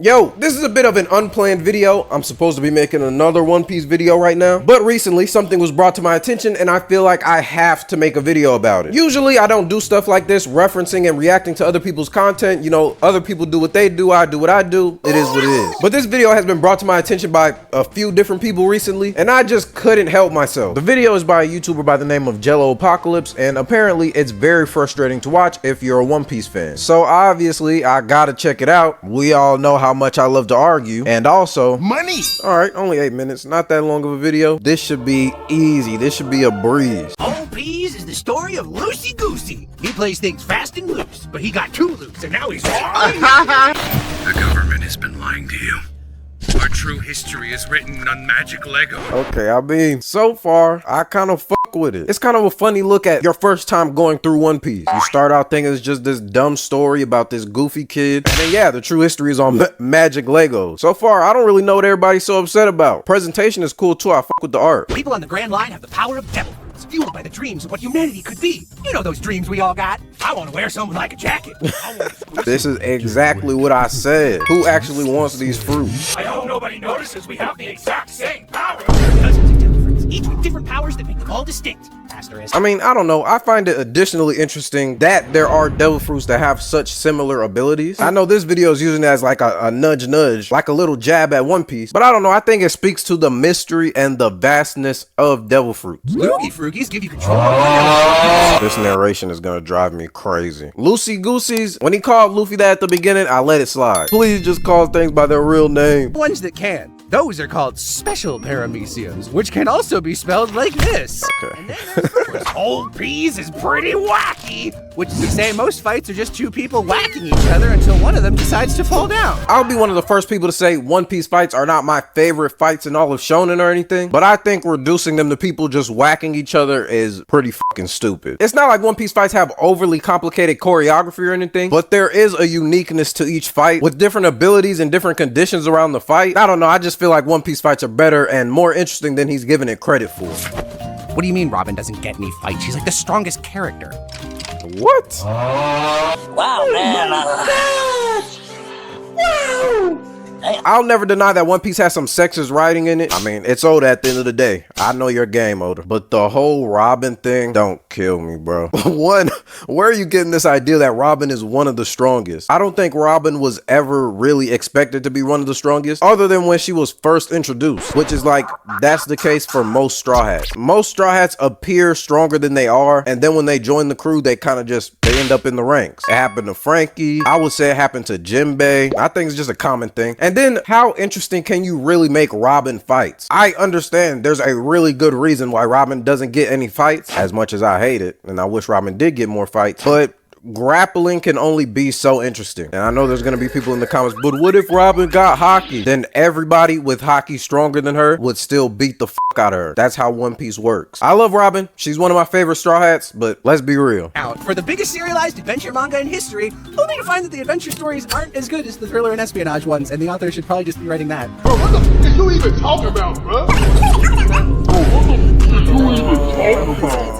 Yo, this is a bit of an unplanned video. I'm supposed to be making another One Piece video right now, but recently something was brought to my attention and I feel like I have to make a video about it. Usually I don't do stuff like this, referencing and reacting to other people's content. You know, other people do what they do, I do what I do. It is what it is. But this video has been brought to my attention by a few different people recently, and I just couldn't help myself. The video is by a YouTuber by the name of Jello Apocalypse, and apparently it's very frustrating to watch if you're a One Piece fan. So obviously I gotta check it out. We all know how much I love to argue, and also money. All right, only 8 minutes, not that long of a video. This should be easy. This should be a breeze. OP's is the story of Loosey Goosey. He plays things fast and loose, but he got too loose, and now he's The government has been lying to you. Our true history is written on magic Lego. Okay, I mean, so far, I kind of fuck with it. It's kind of a funny look at your first time going through One Piece. You start out thinking it's just this dumb story about this goofy kid, and then yeah, the true history is on magic Legos. So far, I don't really know what everybody's so upset about. Presentation is cool too, I fuck with the art. People on the Grand Line have the power of devil fruits, fueled by the dreams of what humanity could be. You know those dreams we all got? I want to wear something like a jacket. This is exactly what I said. Who actually wants these fruits? I hope nobody notices we have the exact same power. Dozens of devil fruits, each with different powers that make them all distinct. Asterisk. I mean, I don't know. I find it additionally interesting that there are devil fruits that have such similar abilities. I know this video is using it as like a nudge, like a little jab at One Piece, but I don't know. I think it speaks to the mystery and the vastness of devil fruits. Loogie Froogies give you control. This narration is gonna drive me crazy. Loosey Gooseys, when he called Luffy that at the beginning, I let it slide. Please just call things by their real name. Ones that can. Those are called special parameciums, which can also be spelled like this. Okay. And then Old Peas is pretty wacky, which is to say most fights are just two people whacking each other until one of them decides to fall down. I'll be one of the first people to say One Piece fights are not my favorite fights in all of shonen or anything, but I think reducing them to people just whacking each other is pretty fucking stupid. It's not like One Piece fights have overly complicated choreography or anything, but there is a uniqueness to each fight with different abilities and different conditions around the fight. I don't know, I just feel like One Piece fights are better and more interesting than he's given it credit for. What do you mean Robin doesn't get any fights? She's like the strongest character. What? Wow, man. Wow. I'll never deny that One Piece has some sexist writing in it. I mean, it's Oda at the end of the day. I know your game, Oda. But the whole Robin thing, don't kill me, bro. One, where are you getting this idea that Robin is one of the strongest? I don't think Robin was ever really expected to be one of the strongest, other than when she was first introduced, which is like, that's the case for most Straw Hats. Most Straw Hats appear stronger than they are, and then when they join the crew, they kind of they end up in the ranks. It happened to Frankie. I would say it happened to Jinbei. I think it's just a common thing. And then how interesting can you really make Robin fights? I understand there's a really good reason why Robin doesn't get any fights, as much as I hate it, and I wish Robin did get more fights, but grappling can only be so interesting. And I know there's gonna be people in the comments, but what if Robin got hockey? Then everybody with hockey stronger than her would still beat the fuck out of her. That's how One Piece works. I love Robin. She's one of my favorite Straw Hats, but let's be real. Out for the biggest serialized adventure manga in history, only to find that the adventure stories aren't as good as the thriller and espionage ones, and the author should probably just be writing that. Bro, what the f are you even talking about, bro?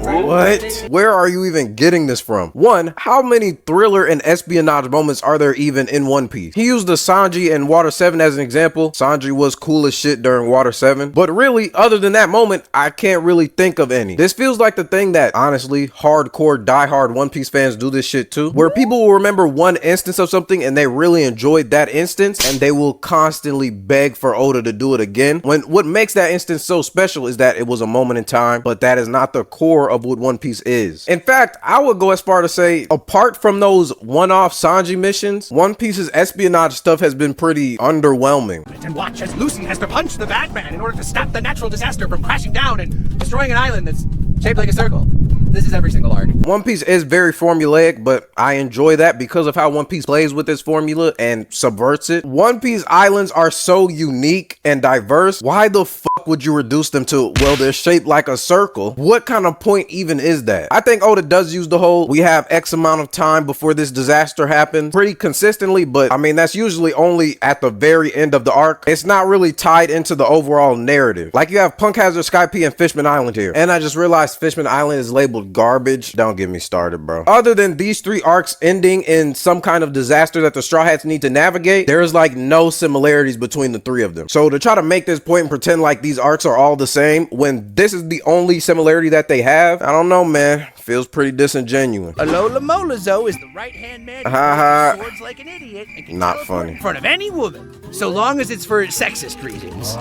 What? Where are you even getting this from? One, how many thriller and espionage moments are there even in One Piece? He used the Sanji and Water 7 as an example. Sanji was cool as shit during Water 7, but really, other than that moment, I can't really think of any. This feels like the thing that, honestly, hardcore, diehard One Piece fans do this shit too, where people will remember one instance of something and they really enjoyed that instance, and they will constantly beg for Oda to do it again. When what makes that instance so special is that it was a moment in time, but that is not the core of what One Piece is. In fact, I would go as far to say, apart from those one-off Sanji missions, One Piece's espionage stuff has been pretty underwhelming. And watch as Lucy has to punch the bad man in order to stop the natural disaster from crashing down and destroying an island that's shaped like a circle. This is every single arc. One Piece is very formulaic, but I enjoy that because of how One Piece plays with its formula and subverts it. One Piece islands are so unique and diverse. Why the fuck fuck would you reduce them to? Well, they're shaped like a circle. What kind of point even is that? I think Oda does use the whole we have X amount of time before this disaster happens pretty consistently, but I mean, that's usually only at the very end of the arc. It's not really tied into the overall narrative. Like you have Punk Hazard, Sky P, and Fishman Island here. And I just realized Fishman Island is labeled garbage. Don't get me started, bro. Other than these 3 arcs ending in some kind of disaster that the Straw Hats need to navigate, there's like no similarities between the 3 of them. So to try to make this point and pretend like these arcs are all the same when this is the only similarity that they have, I don't know, man. Feels pretty disingenuous. Alola Molazo is the right-hand man who Ha swords like an idiot and can Not teleport funny. in front of any woman, so long as it's for sexist reasons.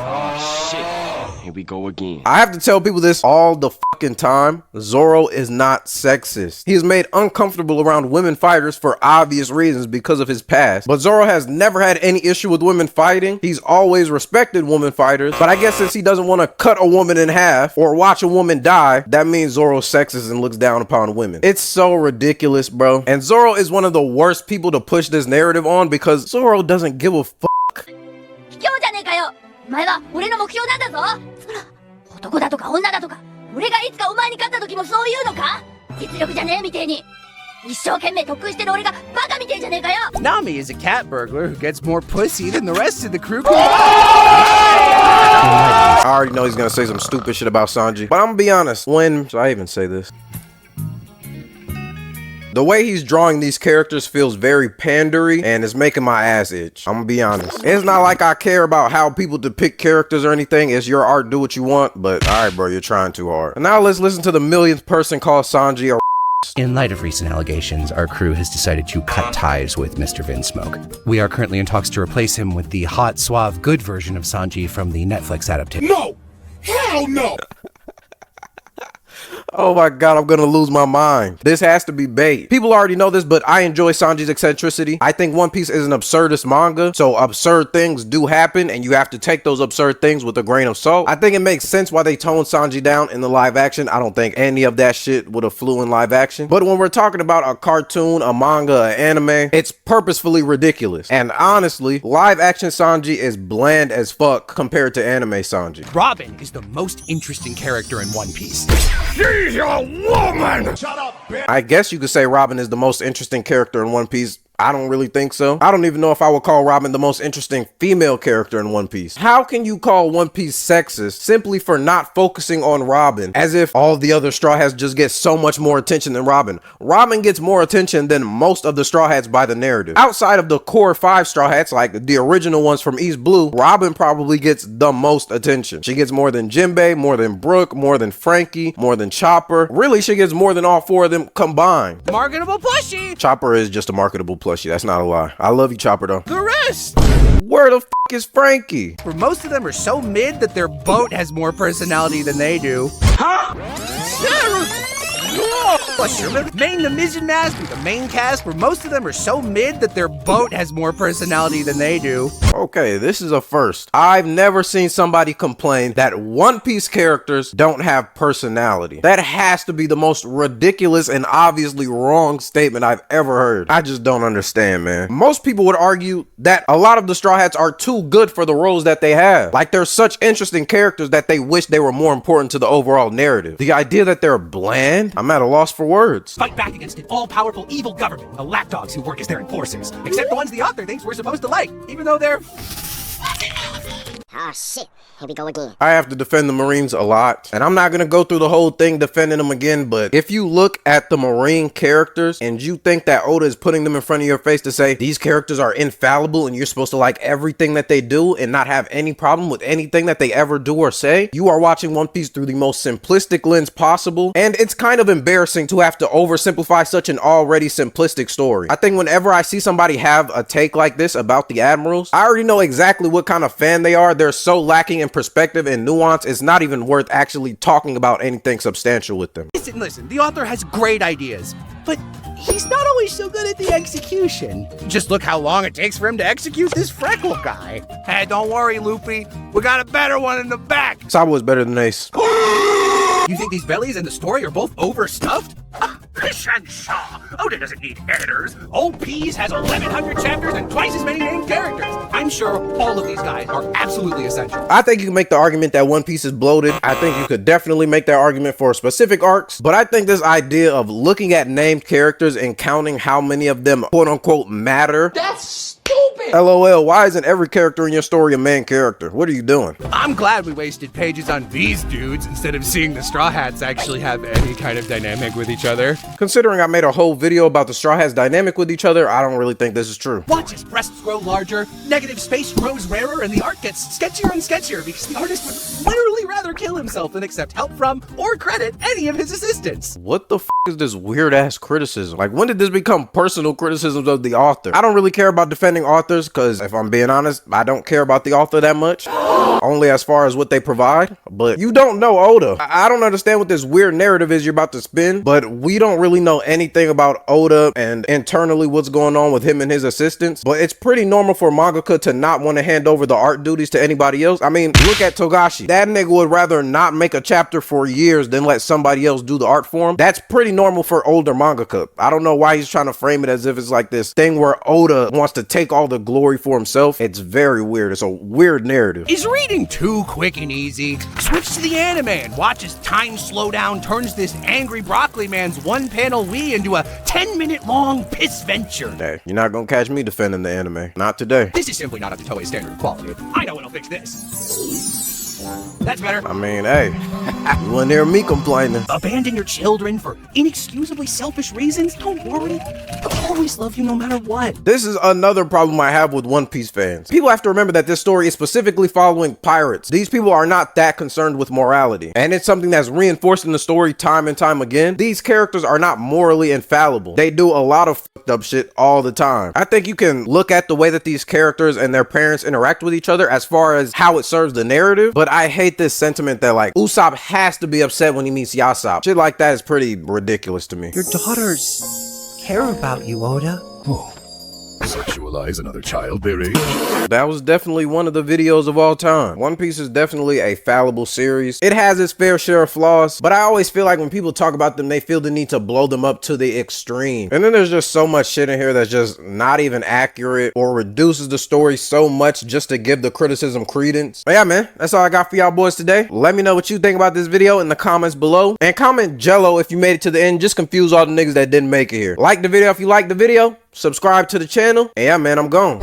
Here we go again. I have to tell people this all the fucking time. Zoro is not sexist. He is made uncomfortable around women fighters for obvious reasons because of his past. But Zoro has never had any issue with women fighting. He's always respected women fighters. But I guess since he doesn't want to cut a woman in half or watch a woman die, that means Zoro's sexist and looks down upon women. It's so ridiculous, bro. And Zoro is one of the worst people to push this narrative on because Zoro doesn't give a fuck. 卑怯じゃねえかよ。お前は俺の目標なんだぞ。そら、男だとか女だとか、俺がいつかお前に勝った時もそう言うのか？実力じゃねえみてえに。一生懸命特訓してる俺がバカみてえじゃねえかよ。Nami is a cat burglar who gets more pussy than the rest of the crew. I already know he's gonna say some stupid shit about Sanji, but I'm gonna be honest, should I even say this? The way he's drawing these characters feels very pandery and it's making my ass itch. I'm gonna be honest. It's not like I care about how people depict characters or anything. It's your art, do what you want, but alright bro, you're trying too hard. And now let's listen to the millionth person called Sanji a. In light of recent allegations, our crew has decided to cut ties with Mr. Vinsmoke. We are currently in talks to replace him with the hot, suave, good version of Sanji from the Netflix adaptation. No! Hell no! Oh my god, I'm gonna lose my mind. This has to be bait. People already know this, but I enjoy Sanji's eccentricity. I think One Piece is an absurdist manga, so absurd things do happen, and you have to take those absurd things with a grain of salt. I think it makes sense why they toned Sanji down in the live action. I don't think any of that shit would have flew in live action. But when we're talking about a cartoon, a manga, an anime, it's purposefully ridiculous. And honestly, live action Sanji is bland as fuck compared to anime Sanji. Robin is the most interesting character in One Piece. She's a woman! Shut up, bitch! I guess you could say Robin is the most interesting character in One Piece. I don't really think so. I don't even know if I would call Robin the most interesting female character in One Piece. How can you call One Piece sexist simply for not focusing on Robin, as if all the other Straw Hats just get so much more attention than Robin? Robin gets more attention than most of the Straw Hats by the narrative. Outside of the core 5 Straw Hats, like the original ones from East Blue, Robin probably gets the most attention. She gets more than Jinbei, more than Brook, more than Frankie, more than Chopper. Really, she gets more than all 4 of them combined. Marketable plushie! Chopper is just a marketable plushie. That's not a lie. I love you, Chopper, though. The rest! Where the fuck is Frankie? For most of them are so mid that their boat has more personality than they do. Huh? Main the Mission Mask with the main cast, where most of them are so mid that their boat has more personality than they do. Okay, this is a first. I've never seen somebody complain that One Piece characters don't have personality. That has to be the most ridiculous and obviously wrong statement I've ever heard. I just don't understand, man. Most people would argue that a lot of the Straw Hats are too good for the roles that they have. Like, they're such interesting characters that they wish they were more important to the overall narrative. The idea that they're bland, I'm at a loss for words. Fight back against an all-powerful evil government, the lapdogs who work as their enforcers. Except the ones the author thinks we're supposed to like, even though they're... Ah, shit. Here we go again. I have to defend the Marines a lot, and I'm not gonna go through the whole thing defending them again, but if you look at the Marine characters and you think that Oda is putting them in front of your face to say these characters are infallible and you're supposed to like everything that they do and not have any problem with anything that they ever do or say, you are watching One Piece through the most simplistic lens possible, and it's kind of embarrassing to have to oversimplify such an already simplistic story. I think whenever I see somebody have a take like this about the Admirals, I already know exactly what kind of fan they are. They're so lacking in perspective and nuance, it's not even worth actually talking about anything substantial with them. Listen, the author has great ideas, but he's not always so good at the execution. Just look how long it takes for him to execute this freckle guy. Hey, don't worry, Loopy. We got a better one in the back. Sabo is better than Ace. You think these bellies and the story are both overstuffed? Oda doesn't need editors. Old Peas has 1,100 chapters and twice as many named characters. I'm sure all of these guys are absolutely essential. I think you can make the argument that One Piece is bloated. I think you could definitely make that argument for specific arcs, but I think this idea of looking at named characters and counting how many of them quote unquote matter. That's stupid. LOL, why isn't every character in your story a main character? What are you doing? I'm glad we wasted pages on these dudes instead of seeing the Straw Hats actually have any kind of dynamic with each other. Considering I made a whole video about the Straw Hats dynamic with each other, I don't really think this is true. Watch his breasts grow larger, negative space grows rarer, and the art gets sketchier and sketchier because the artist would literally rather kill himself than accept help from or credit any of his assistants. What the f is this weird ass criticism? Like, when did this become personal criticisms of the author? I don't really care about defending authors because if I'm being honest, I don't care about the author that much. Only as far as what they provide. But you don't know Oda. I don't understand what this weird narrative is you're about to spin, but we don't really know anything about Oda and internally what's going on with him and his assistants. But it's pretty normal for mangaka to not want to hand over the art duties to anybody else. I mean, look at Togashi. That nigga would rather not make a chapter for years than let somebody else do the art for him. That's pretty normal for older mangaka. I don't know why he's trying to frame it as if it's like this thing where Oda wants to take all the glory for himself. It's very weird. It's a weird narrative. Is reading too quick and easy? Switch to the anime and watch as time slowdown turns this angry broccoli man's one-panel Wii into a 10-minute long piss venture. Hey, you're not gonna catch me defending the anime. Not today. This is simply not up to Toei's standard of quality. I know what'll fix this. That's better. I mean, hey, you wouldn't hear me complaining. Abandon your children for inexcusably selfish reasons? Don't worry. They'll always love you no matter what. This is another problem I have with One Piece fans. People have to remember that this story is specifically following pirates. These people are not that concerned with morality, and it's something that's reinforced in the story time and time again. These characters are not morally infallible. They do a lot of fucked up shit all the time. I think you can look at the way that these characters and their parents interact with each other as far as how it serves the narrative, but I hate this sentiment that like Usopp has to be upset when he meets Yasopp. Shit like that is pretty ridiculous to me. Your daughters care about you, Oda. Sexualize another child their age. That was definitely one of the videos of all time. One Piece is definitely a fallible series. It has its fair share of flaws, but I always feel like when people talk about them, they feel the need to blow them up to the extreme. And then there's just so much shit in here that's just not even accurate or reduces the story so much just to give the criticism credence. But yeah, man, that's all I got for y'all boys today. Let me know what you think about this video in the comments below, and comment Jello if you made it to the end. Just confuse all the niggas that didn't make it here. Like the video if you liked the video. Subscribe to the channel. And yeah, man, I'm gone.